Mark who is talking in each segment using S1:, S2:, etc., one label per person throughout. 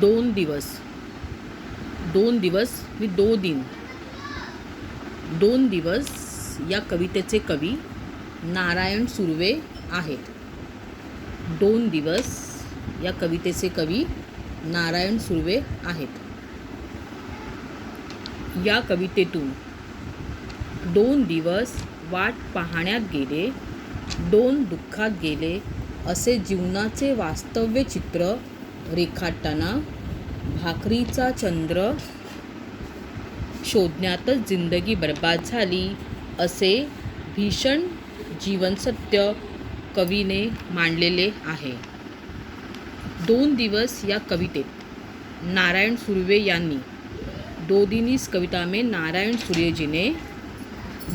S1: 2 दिवस. 2 दिवस मी 2 दिन. 2 दिवस या कवितेचे कवी नारायण सुर्वे आहेत. 2 दिवस या कवितेचे कवी नारायण सुर्वे आहेत. या कवितेतून 2 दिवस वाट पाहण्यात गेले, 2 दुःखात गेले असे जीवनाचे वास्तव्य चित्र रेखाटताना भाकरीचा चंद्र शोधण्यातच जिंदगी बर्बाद झाली असे भीषण जीवनसत्य कवीने मांडलेले आहे. 2 दिवस या कवितेत नारायण सुर्वे यांनी 2 दिन इस कविता में नारायण सूर्य जी ने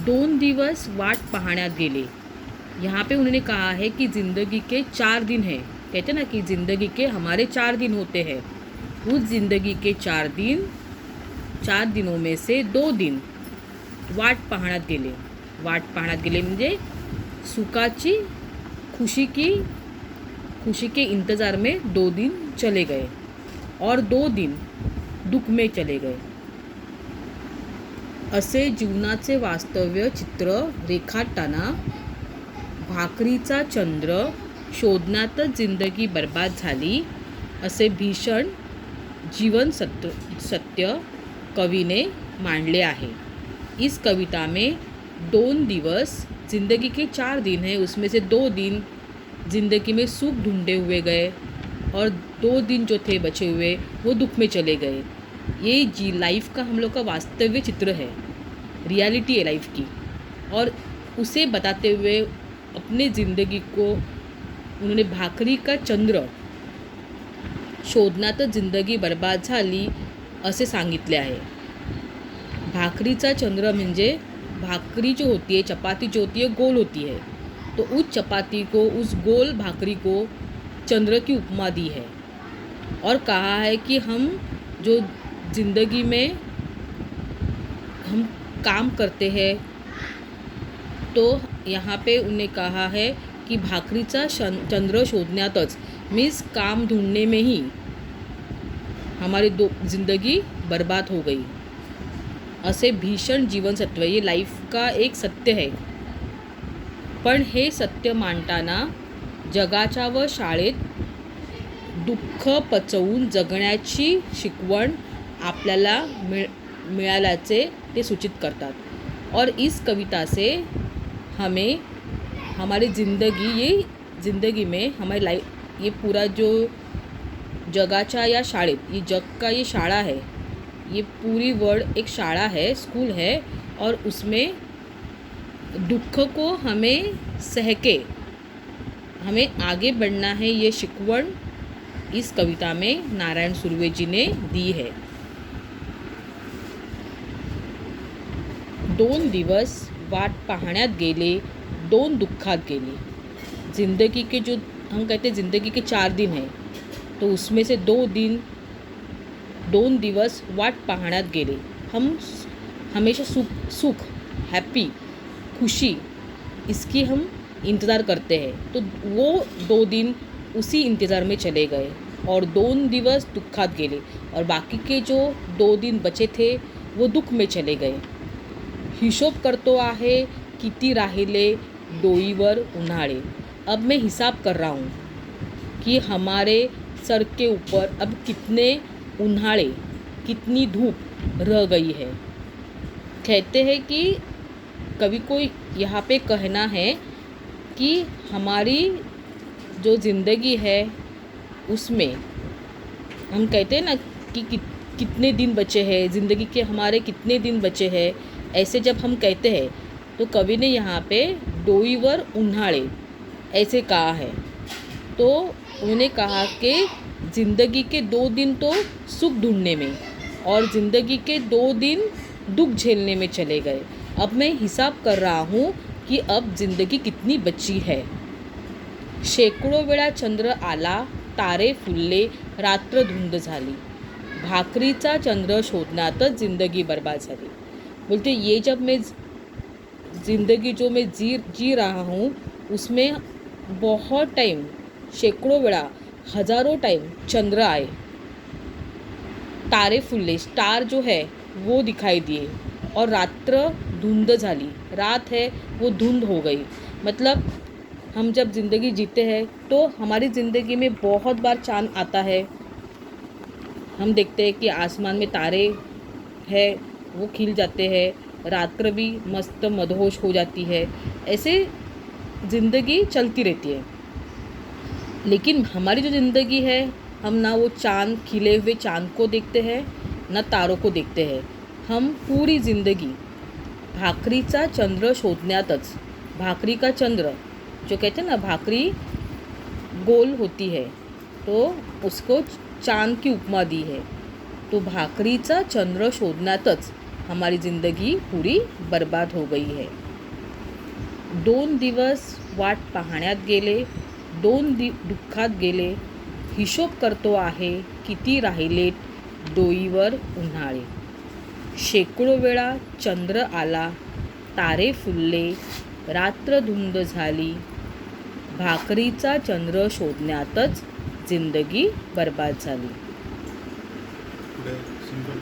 S1: 2 दिवस वाट पहाण्यात गेले. यहाँ पे उन्होंने कहा है कि ज़िंदगी के 4 दिन हैं. कहते ना कि ज़िंदगी के हमारे 4 दिन होते हैं. उस ज़िंदगी के 4 दिनों में से 2 दिन वाट पाहण्यात गेले. वाट पाहण्यात गेले म्हणजे सुखाची खुशी के इंतज़ार में 2 दिन चले गए और 2 दिन दुख में चले गए असे जीवनाचे वास्तव्य चित्र रेखाटताना भाकरीचा चंद्र शोधण्यातच जिंदगी बर्बाद झाली असे भीषण जीवन सत्य कवि ने मांडले आहे. इस कविता में 2 दिवस, ज़िंदगी के 4 दिन हैं, उसमें से 2 दिन ज़िंदगी में सुख ढूंढे हुए गए और 2 दिन जो थे बचे हुए वो दुख में चले गए. ये लाइफ का हम लोग का वास्तव्य चित्र है, रियलिटी है लाइफ की. और उसे बताते हुए अपने ज़िंदगी को उन्होंने भाकरी का चंद्र शोधण्यातच जिंदगी बर्बाद झाली असे सांगितले आहे. भाकरीचा चंद्र म्हणजे भाकरी जो होती है, चपाती जो होती है गोल होती है, तो उस चपाती को, उस गोल भाकरी को चंद्र की उपमा दी है और कहा है कि हम जो ज़िंदगी में हम काम करते हैं तो यहाँ पे उन्हें कहा है कि भाकरीचा चंद्र शोधण्यातच मीन्स काम ढूंढने में ही हमारी ज़िंदगी बर्बाद हो गई असे भीषण जीवन सत्व. ये लाईफ का एक सत्य है. पण हे सत्य मांडताना जगाच्या व शाळेत दुःख पचवून जगण्याची शिकवण आपल्याला मिळाल्याचे ते सूचित करतात. और इस कविता से हमें हमारी ज़िंदगी में हमारी लाइफ, ये पूरा जो जगाच्या या शाळेत, ये जग का ये शाळा है, ये पूरी वर्ल्ड एक शाळा है, स्कूल है और उसमें दुख को हमें सह के हमें आगे बढ़ना है. ये शिकवण इस कविता में नारायण सुर्वे जी ने दी है. 2 दिवस वाट पाहण्यात गेले, 2 दुःखात गेले. ज़िंदगी के जो हम कहते हैं ज़िंदगी के 4 दिन हैं, तो उसमें से 2 दिवस वाट पाहण्यात गेले. हम हमेशा सुख हैप्पी, खुशी, इसकी हम इंतज़ार करते हैं, तो वो 2 दिन उसी इंतज़ार में चले गए और 2 दिवस दुःखात गेले और बाकी के जो 2 दिन बचे थे वो दुख में चले गए. हिशोब करतो आहे किती राहिले डोईवर उन्हाळे. अब मैं हिसाब कर रहा हूँ कि हमारे सर के ऊपर अब कितने उन्हाळे, कितनी धूप रह गई है. कहते हैं कि कवि को यहाँ पे कहना है कि हमारी जो ज़िंदगी है उसमें हम कहते हैं ना कि कितने दिन बचे हैं, ज़िंदगी के हमारे कितने दिन बचे हैं, ऐसे जब हम कहते हैं तो कवि ने यहाँ पे डोईवर उन्हाळे ऐसे कहा है. तो उन्होंने कहा कि ज़िंदगी के 2 दिन तो सुख ढूंढने में और ज़िंदगी के 2 दिन दुख झेलने में चले गए. अब मैं हिसाब कर रहा हूँ कि अब ज़िंदगी कितनी बची है. शेकडो वेळा चंद्र आला, तारे फुलले, रात्र धुंद झाली, भाकरीचा चंद्र शोधण्यातच ज़िंदगी बर्बाद झाली. बोलते ये जब मैं ज़िंदगी जो मैं जी रहा हूँ उसमें बहुत टाइम, शेकडों वेळा, हज़ारों टाइम चंद्र आए तारे फुल्ले, स्टार जो है वो दिखाई दिए, और रात्र धुंध झाली, रात है वो धुंध हो गई। मतलब हम जब ज़िंदगी जीते हैं तो हमारी ज़िंदगी में बहुत बार चाँद आता है, हम देखते हैं कि आसमान में तारे है वो खिल जाते हैं, रात्र भी मस्त मदहोश हो जाती है, ऐसे ज़िंदगी चलती रहती है। लेकिन हमारी जो ज़िंदगी है, हम ना वो चाँद, खिले हुए चाँद को देखते हैं, ना तारों को देखते हैं। हम पूरी ज़िंदगी भाकरीचा चंद्र शोधण्यातच, भाकरी का चंद्र जो कहते हैं ना, भाकरी गोल होती है तो उसको चाँद की उपमा दी है। तो भाकरीचा चंद्र शोधण्यातच हमारी ज़िंदगी पूरी बर्बाद हो गई है। 2 दिवस वाट पाहण्यात गेले, 2 दुःखात गेले, हिशोब करतो आहे किती राहिलेत डोईवर उन्हाळे। शेकडो वेळा चंद्र आला, तारे फुलले, रात्र धुंद झाली, भाकरीचा चंद्र शोधण्यातच जिंदगी बर्बाद झाली.
S2: पुढे सिंपल